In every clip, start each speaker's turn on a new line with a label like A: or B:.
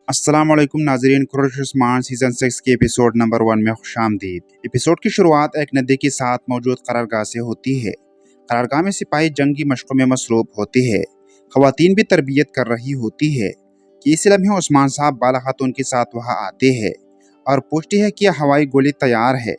A: अस्सलाम वालेकुम नाजरीन, कुरैश उस्मान सीज़न 6 के एपिसोड नंबर 1 में खुशामदीद। एपिसोड की शुरुआत एक नदी के साथ मौजूद करारगाह से होती है। करारगाह में सिपाही जंगी मशक़ों में मसरूफ़ होते हैं। ख़वातीन भी तरबियत कर रही होती है कि इस लम्हे उस्मान साहब बाला खातून के साथ वहाँ आते हैं और पूछती है कि हवाई गोली तैयार है।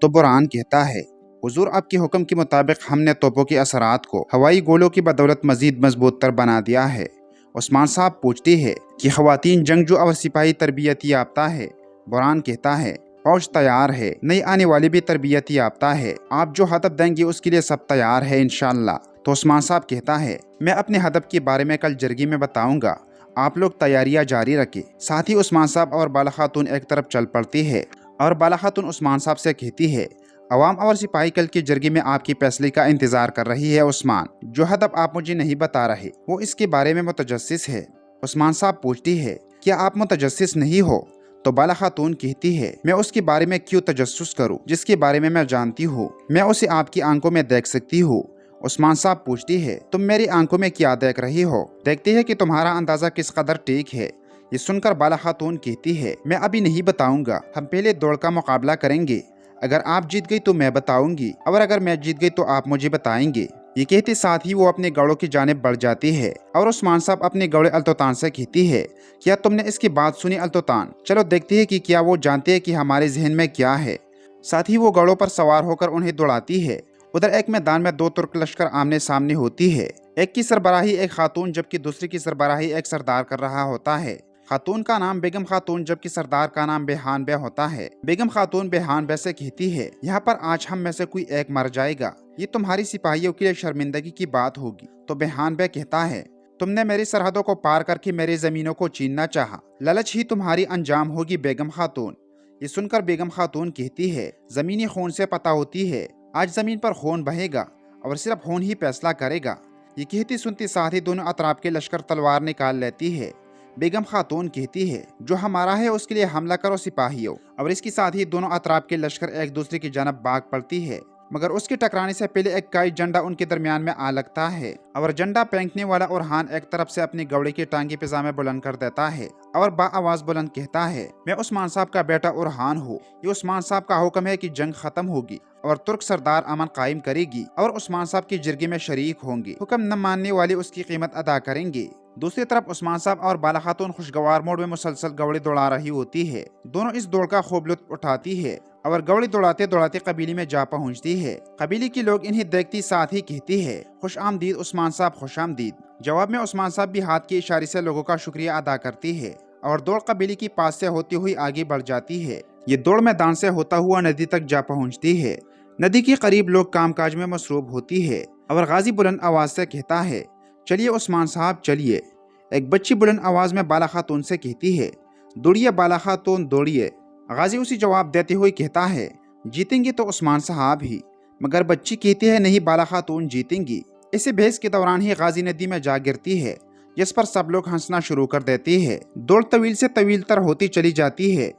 A: तो बुरहान कहता है, हुजूर आपके हुक्म के मुताबिक हमने तोपों के असरात को हवाई गोलों की बदौलत मज़ीद मजबूत तर बना दिया है। उस्मान साहब पूछती है कि ख़वातीन जंगजू और सिपाही तरबियत याफ्ता है। बुरहान कहता है, फौज तैयार है, नई आने वाली भी तरबियत याफ्ता है, आप जो हदफ देंगे उसके लिए सब तैयार है इंशाअल्लाह। तो उस्मान साहब कहता है, मैं अपने हदफ के बारे में कल जरगी में बताऊंगा, आप लोग तैयारियां जारी रखें। साथ ही उस्मान साहब और बाला खातून एक तरफ चल पड़ती है और बाला खातून उस्मान साहब से कहती है, अवाम और सिपाही कल की जरगी में आपकी फैसले का इंतजार कर रही है उस्मान। जो हदफ आप मुझे नहीं बता रहे वो इसके बारे में मुतजस्सिस है। उस्मान साहब पूछती है, क्या आप मुतजस्सिस नहीं हो? तो बाला खातून कहती है, मैं उसके बारे में क्यों तजस्सुस करूं जिसके बारे में मैं जानती हूँ, मैं उसे आपकी आंखों में देख सकती हूँ। उस्मान साहब पूछती है, तुम मेरी आंखों में क्या देख रही हो? देखती है कि तुम्हारा अंदाजा किस कदर ठीक है। ये सुनकर बाला खातून कहती है, मैं अभी नहीं बताऊंगा, हम पहले दौड़ का मुकाबला करेंगे। अगर आप जीत गई तो मैं बताऊंगी और अगर मैं जीत गई तो आप मुझे बताएंगे। ये कहते साथ ही वो अपने गौड़ों की जानिब बढ़ जाती है और उस्मान साहब अपने गौड़े अल्तोतान से कहती है, क्या तुमने इसकी बात सुनी अल्तोतान? चलो देखते हैं कि क्या वो जानते हैं कि हमारे जहन में क्या है। साथ ही वो गौड़ों पर सवार होकर उन्हें दौड़ाती है। उधर एक मैदान में दो तुर्क लश्कर आमने सामने होती है। एक की सरबराही एक खातून जबकि दूसरी की सरबराही एक सरदार कर रहा होता है। खातून का नाम बेगम खातून जबकि सरदार का नाम बेहान बे होता है। बेगम खातून बेहान बे से कहती है, यहाँ पर आज हम में से कोई एक मर जाएगा, ये तुम्हारी सिपाहियों के लिए शर्मिंदगी की बात होगी। तो बेहान बे कहता है, तुमने मेरी सरहदों को पार करके मेरी जमीनों को छीनना चाहा, ललच ही तुम्हारी अंजाम होगी बेगम खातून। ये सुनकर बेगम खातून कहती है, जमीनी खून से पता होती है आज जमीन पर खून बहेगा और सिर्फ खून ही फैसला करेगा। ये कहती सुनती साथ ही दोनों अतराफ के लश्कर तलवार निकाल लेती है। बेगम खातून कहती है, जो हमारा है उसके लिए हमला करो सिपाहियों। और इसके साथ ही दोनों अतराफ के लश्कर एक दूसरे की जानब भाग पड़ती है, मगर उसके टकराने से पहले एक काई झंडा उनके दरमियान में आ लगता है और झंडा फेंकने वाला उरहान एक तरफ से अपनी गौड़े की टांगी पिजामे बुलंद कर देता है और बाआवाज बुलंद कहता है, मैं उस्मान साहब का बेटा उरहान हूँ। ये उस्मान साहब का हुक्म है कि जंग खत्म होगी और तुर्क सरदार अमन कायम करेगी और उस्मान साहब की जिरगी में शरीक होंगे। हुक्म न मानने वाले उसकी कीमत अदा करेंगे। दूसरी तरफ उस्मान साहब और बाला खातून खुशगवार मोड में मुसलसल गौड़े दौड़ा रही होती है। दोनों इस दौड़ का खूब लुत्फ उठाती है और गौड़े दौड़ाते दौड़ाते कबीले में जा पहुंचती है। कबीले के लोग इन्हें देखती साथ ही कहती है, खुश आमदीद उस्मान साहब, खुश आमदीद। जवाब में उस्मान साहब भी हाथ के इशारे से लोगों का शुक्रिया अदा करती है और दौड़ कबीले के पास से होती हुई आगे बढ़ जाती है। ये दौड़ मैदान से होता हुआ नदी तक जा पहुंचती है। नदी के करीब लोग कामकाज में मसरूफ होती है और गाजी बुलंद आवाज से कहता है, चलिए उस्मान साहब चलिए। एक बच्ची बुलंद आवाज में बाला खातून से कहती है, दौड़िए बाला खातून दौड़िए। गाजी उसी जवाब देते हुए कहता है, जीतेंगे तो उस्मान साहब ही। मगर बच्ची कहती है, नहीं बाला खातून जीतेंगी। इसी बहस के दौरान ही गाजी नदी में जा गिरती है, जिस पर सब लोग हंसना शुरू कर देती है। दौड़ तवील से तवील तर होती चली जाती है।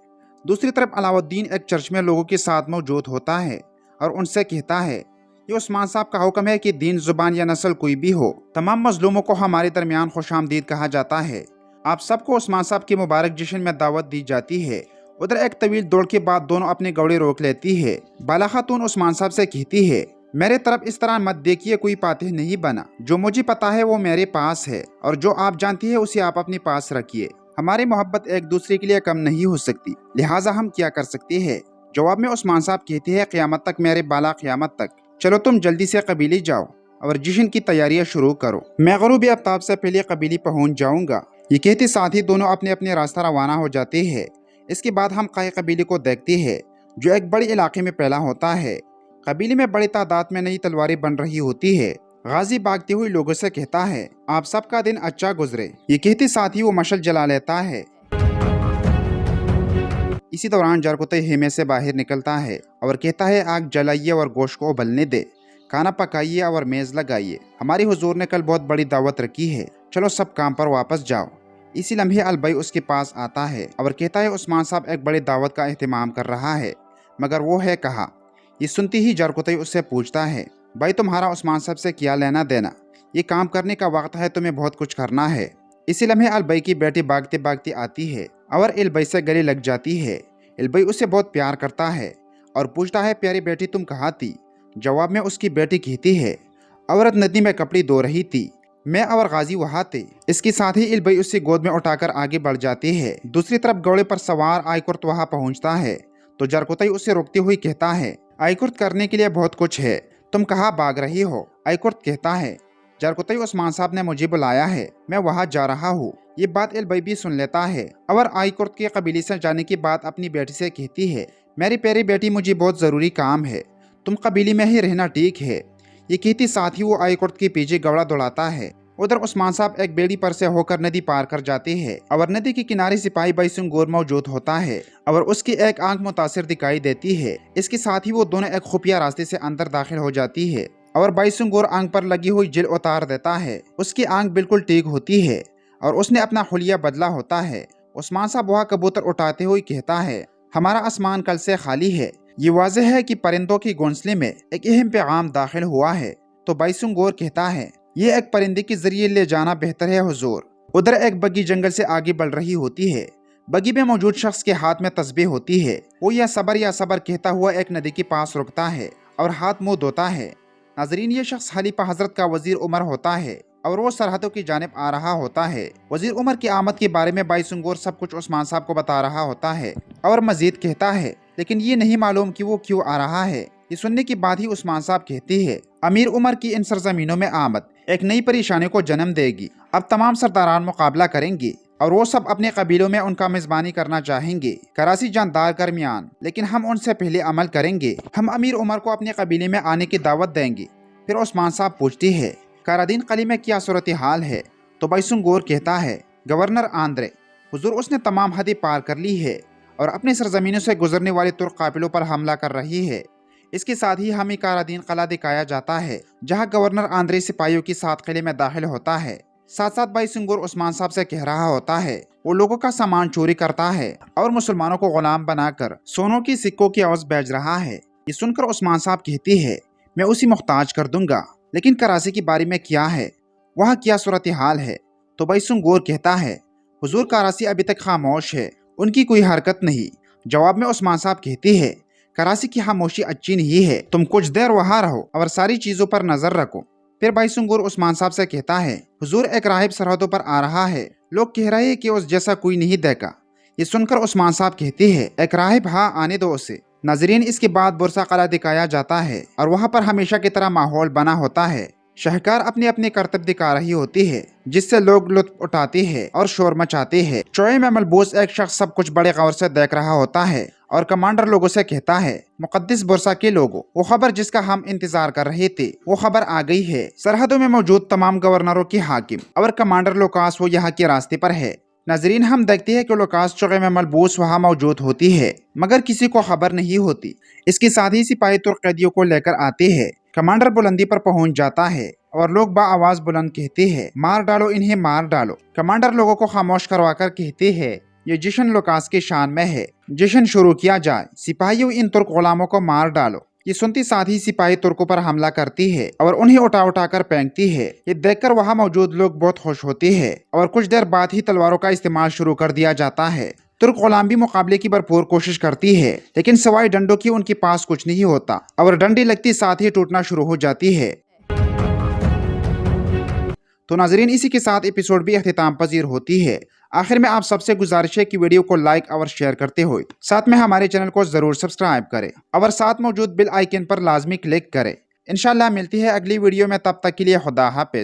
A: दूसरी तरफ अलाउद्दीन एक चर्च में लोगों के साथ मौजूद होता है और उनसे कहता है, ये उस्मान साहब का हुक्म है कि दीन, जुबान या नस्ल कोई भी हो, तमाम मजलूमों को हमारे दरमियान खुशामदीद कहा जाता है। आप सबको उस्मान साहब के मुबारक जश्न में दावत दी जाती है। उधर एक तवील दौड़ के बाद दोनों अपने गौड़े रोक लेती है। बाला खातून उस्मान साहब से कहती है, मेरे तरफ इस तरह मत देखिए, कोई फातिह नहीं बना। जो मुझे पता है वो मेरे पास है और जो आप जानती है उसे आप अपने पास रखिए। हमारी मोहब्बत एक दूसरे के लिए कम नहीं हो सकती, लिहाजा हम क्या कर सकते हैं। जवाब में उस्मान साहब कहते हैं, क़यामत तक मेरे बाला, क़यामत तक। चलो तुम जल्दी से कबीले जाओ और जश्न की तैयारियां शुरू करो। मैं ग़ुरूब आफ्ताब से पहले कबीले पहुंच जाऊंगा। ये कहते साथ ही दोनों अपने अपने रास्ता रवाना हो जाते हैं। इसके बाद हम काई कबीले को देखते हैं जो एक बड़े इलाके में फैला होता है। कबीले में बड़ी तादाद में नई तलवारें बन रही होती है। गाजी भागते हुए लोगों से कहता है, आप सबका दिन अच्छा गुजरे। ये कहते साथ ही वो मशल जला लेता है। इसी दौरान जरकुते हेमे से बाहर निकलता है और कहता है, आग जलाइए और गोश्त को उबलने दे, खाना पकाइए और मेज़ लगाइए। हमारी हुजूर ने कल बहुत बड़ी दावत रखी है, चलो सब काम पर वापस जाओ। इसी लम्हे अलबई उसके पास आता है और कहता है, उस्मान साहब एक बड़ी दावत का एहतमाम कर रहा है, मगर वो है कहाँ? ये सुनती ही जरकुते उससे पूछता है, भाई तुम्हारा उस्मान साहब से क्या लेना देना? ये काम करने का वक्त है, तुम्हें बहुत कुछ करना है। इसी लम्हे अलबई की बेटी भागते भागते आती है और इलबई से गले लग जाती है। इलबई उसे बहुत प्यार करता है और पूछता है, प्यारी बेटी तुम कहाँ थी? जवाब में उसकी बेटी कहती है, औरत नदी में कपड़े धो रही थी, मैं और गाजी वहाँ थे। इसके साथ ही इलबई उसे गोद में उठाकर आगे बढ़ जाती है। दूसरी तरफ घोड़े पर सवार आयकुर्त वहाँ पहुँचता है तो जरकुतई उसे रोकते हुए कहता है, आयकुर्त करने के लिए बहुत कुछ है, तुम कहाँ भाग रही हो? आयकुर्त कहता है, जरकुतई उस्मान साहब ने मुझे बुलाया है, मैं वहाँ जा रहा हूँ। ये बात इलबई भी सुन लेता है और आयकुर्त के कबीले से जाने की बात अपनी बेटी से कहती है, मेरी प्यारी बेटी मुझे बहुत ज़रूरी काम है, तुम कबीले में ही रहना ठीक है। ये कहती साथ ही वो आयकुर्त के पीछे गवड़ा दौड़ाता है। उधर उस्मान साहब एक बेड़ी पर से होकर नदी पार कर जाते हैं और नदी के किनारे सिपाही बाईसुंग गोर मौजूद होता है और उसकी एक आंख मुतासिर दिखाई देती है। इसके साथ ही वो दोनों एक खुफिया रास्ते से अंदर दाखिल हो जाती है और बाईसुंग गोर आंख पर लगी हुई जिल उतार देता है। उसकी आंख बिल्कुल ठीक होती है और उसने अपना हुलिया बदला होता है। उस्मान साहब वहाँ कबूतर उठाते हुए कहता है, हमारा आसमान कल से खाली है, ये वाज़ेह है कि परिंदों की घोंसले में एक अहम पैगाम दाखिल हुआ है। तो बाईसुंग गोर कहता है, ये एक परिंदे के जरिए ले जाना बेहतर है हुजूर। उधर एक बग्गी जंगल से आगे बढ़ रही होती है। बग्गी में मौजूद शख्स के हाथ में तस्बीह होती है। वो या सबर कहता हुआ एक नदी के पास रुकता है और हाथ मुंह धोता है। नाजरीन, ये शख्स खलीफा हजरत का वजीर उमर होता है और वो सरहदों की जानिब आ रहा होता है। वजीर उमर की आमद के बारे में बाईसुंग गोर सब कुछ उस्मान साहब को बता रहा होता है और मजीद कहता है, लेकिन ये नहीं मालूम कि वो क्यों आ रहा है। ये सुनने के बाद ही उस्मान साहब कहती है, अमीर उमर की इन सरजमीनों में आमद एक नई परेशानी को जन्म देगी। अब तमाम सरदारान मुकाबला करेंगे और वो सब अपने कबीलों में उनका मेजबानी करना चाहेंगे। कराची जानदार करमियान, लेकिन हम उनसे पहले अमल करेंगे। हम अमीर उमर को अपने कबीले में आने की दावत देंगे। फिर उस्मान साहब पूछती है, कारादीन कली में क्या सूरत हाल है? तो बाईसुंग गोर कहता है, गवर्नर आंद्रे, हुजूर उसने तमाम हदें पार कर ली है और अपने सरजमीनों से गुजरने वाले तुर्क काफिलों पर हमला कर रही है। इसके साथ ही हमें कारादीन कला दिखाया जाता है जहां गवर्नर आंद्रे सिपाहियों के साथ किले में दाखिल होता है। साथ साथ बाईसुंग गोर उस्मान साहब से कह रहा होता है, वो लोगों का सामान चोरी करता है और मुसलमानों को गुलाम बनाकर सोनों की सिक्कों की आवाज बेच रहा है। ये सुनकर उस्मान साहब कहती है, मैं उसी मुख्ताज कर दूंगा, लेकिन कराची के बारे में क्या है, वहाँ क्या सूरत हाल है? तो बाईसुंग गोर कहता है, हुजूर कराची अभी तक खामोश है, उनकी कोई हरकत नहीं। जवाब में उस्मान साहब कहती है, कराची की खामोशी अच्छी नहीं है, तुम कुछ देर वहाँ रहो और सारी चीजों पर नजर रखो। फिर बाईसुंग गोर उस्मान साहब से कहता है, हुजूर एक राहिब सरहदों पर आ रहा है, लोग कह रहे हैं कि उस जैसा कोई नहीं देखा। ये सुनकर उस्मान साहब कहती है, एक राहिब? हाँ, आने दो उसे। नाजरीन, इसके बाद बुरसा कला दिखाया जाता है और वहाँ पर हमेशा की तरह माहौल बना होता है। शहकार अपने अपने करतब दिखा रही होती है जिससे लोग लुत्फ उठाते हैं और शोर मचाते हैं। चोए में मलबूस एक शख्स सब कुछ बड़े गौर से देख रहा होता है और कमांडर लोगों से कहता है, मुकद्दस बुरसा के लोगों, वो खबर जिसका हम इंतजार कर रहे थे वो खबर आ गई है। सरहदों में मौजूद तमाम गवर्नरों की हाकिम और कमांडर लोकास वो यहाँ के रास्ते पर है। नाजरीन, हम देखते हैं कि लोकास चौके में मलबूस वहाँ मौजूद होती है मगर किसी को खबर नहीं होती। इसके साथ ही सिपाही तुर्क कैदियों को लेकर आते हैं। कमांडर बुलंदी पर पहुंच जाता है और लोग आवाज बुलंद कहते हैं, मार डालो इन्हें, मार डालो। कमांडर लोगों को खामोश करवाकर कहते हैं, ये जश्न लोकास के शान में है, जश्न शुरू किया जाए, सिपाहियों इन तुर्क गुलामों को मार डालो। ये सुनती साथ ही सिपाही तुर्कों पर हमला करती है और उन्हें उठा उठा कर फेंकती है। ये देखकर वहाँ मौजूद लोग बहुत खुश होते हैं और कुछ देर बाद ही तलवारों का इस्तेमाल शुरू कर दिया जाता है। तुर्क गुलाम भी मुकाबले की भरपूर कोशिश करती है, लेकिन सवाई डंडों की उनके पास कुछ नहीं होता और डंडी लगती साथ ही टूटना शुरू हो जाती है। तो नाजरीन, इसी के साथ एपिसोड भी अख्तिताम पजीर होती है। आखिर में आप सबसे गुजारिश है कि वीडियो को लाइक और शेयर करते हुए साथ में हमारे चैनल को जरूर सब्सक्राइब करें और साथ मौजूद बेल आइकन पर लाजमी क्लिक करें। इंशाल्लाह मिलती है अगली वीडियो में, तब तक के लिए खुदा हाफिज।